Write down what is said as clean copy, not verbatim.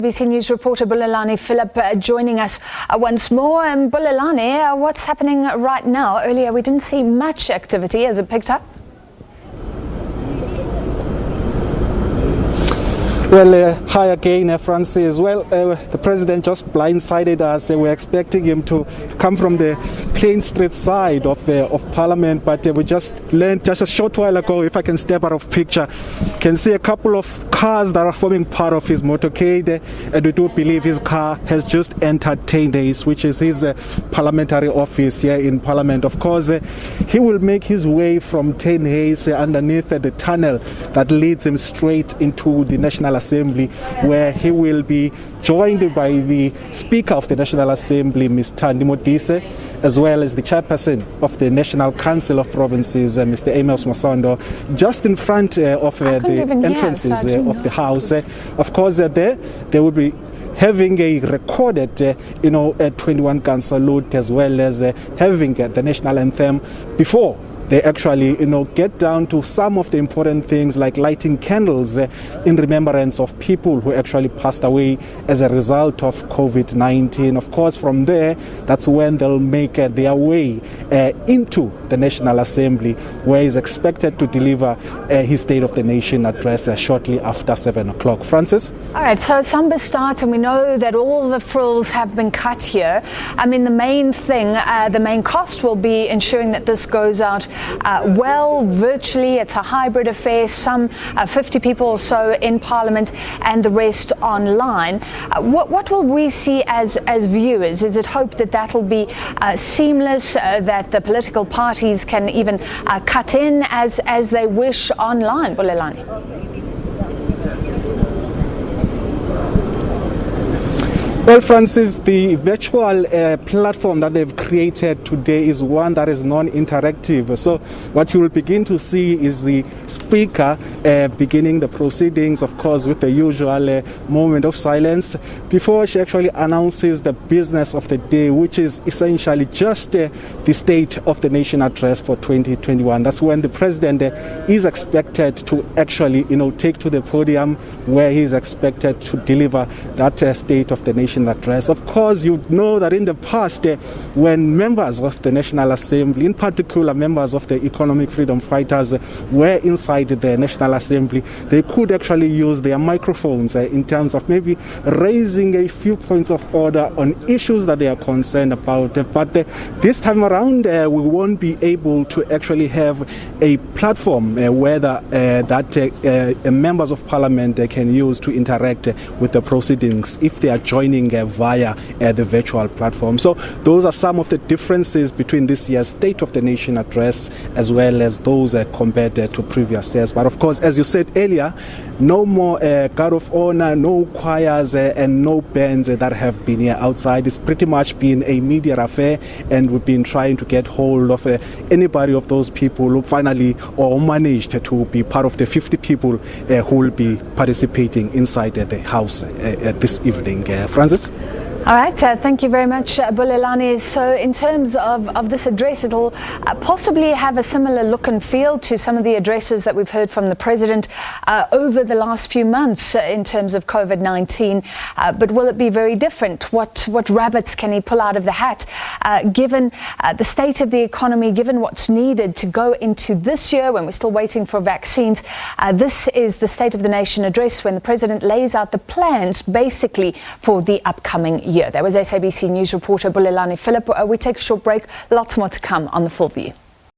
SABC News reporter Bulelani Philip joining us once more. And Bulelani, what's happening right now? Earlier we didn't see much activity. Has it picked up? Well, hi again, Francis. Well, the president just blindsided us. We're expecting him to come from the Plain Street side of Parliament, but we just learned just a short while ago, if I can step out of picture, can see a couple of cars that are forming part of his motorcade, and we do believe his car has just entered 10 days, which is his parliamentary office here in Parliament. Of course, he will make his way from 10 days underneath the tunnel that leads him straight into the National Assembly, where he will be joined by the Speaker of the National Assembly, Mr. Ndimodise, as well as the Chairperson of the National Council of Provinces, Mr. Amos Masondo, just in front of the entrances of the House. Of course, they will be having a recorded, 21 gun salute, as well as having the national anthem before they actually, get down to some of the important things like lighting candles in remembrance of people who actually passed away as a result of COVID-19. Of course, from there, that's when they'll make their way into the National Assembly, where he's expected to deliver his State of the Nation address shortly after 7 o'clock. Francis? All right, so Samba starts, and we know that all the frills have been cut here. I mean, the main thing, the main cost will be ensuring that this goes out virtually. It's a hybrid affair, some 50 people or so in Parliament and the rest online. What will we see as viewers? Is it hope that that'll be seamless, that the political parties can even cut in as they wish online? Bulelani? Well, Francis, the virtual platform that they've created today is one that is non-interactive. So what you will begin to see is the speaker beginning the proceedings, of course, with the usual moment of silence before she actually announces the business of the day, which is essentially just the State of the Nation address for 2021. That's when the president is expected to actually, take to the podium, where he is expected to deliver that State of the Nation address. Of course, you know that in the past, when members of the National Assembly, in particular members of the economic freedom fighters, were inside the National Assembly, they could actually use their microphones in terms of maybe raising a few points of order on issues that they are concerned about. But this time around, we won't be able to actually have a platform where that members of Parliament can use to interact with the proceedings if they are joining via the virtual platform. So those are some of the differences between this year's State of the Nation address as well as those compared to previous years. But of course, as you said earlier, no more guard of honor, no choirs and no bands that have been here outside. It's pretty much been a media affair, and we've been trying to get hold of anybody of those people who finally or managed to be part of the 50 people who will be participating inside the House this evening. Francis? All right, thank you very much, Bulelani. So in terms of this address, it'll possibly have a similar look and feel to some of the addresses that we've heard from the President over the last few months in terms of COVID-19. But will it be very different? What rabbits can he pull out of the hat? Given the state of the economy, given what's needed to go into this year when we're still waiting for vaccines, this is the State of the Nation address when the President lays out the plans basically for the upcoming year. That was SABC News reporter Bulelani Philip. We take a short break. Lots more to come on The Full View.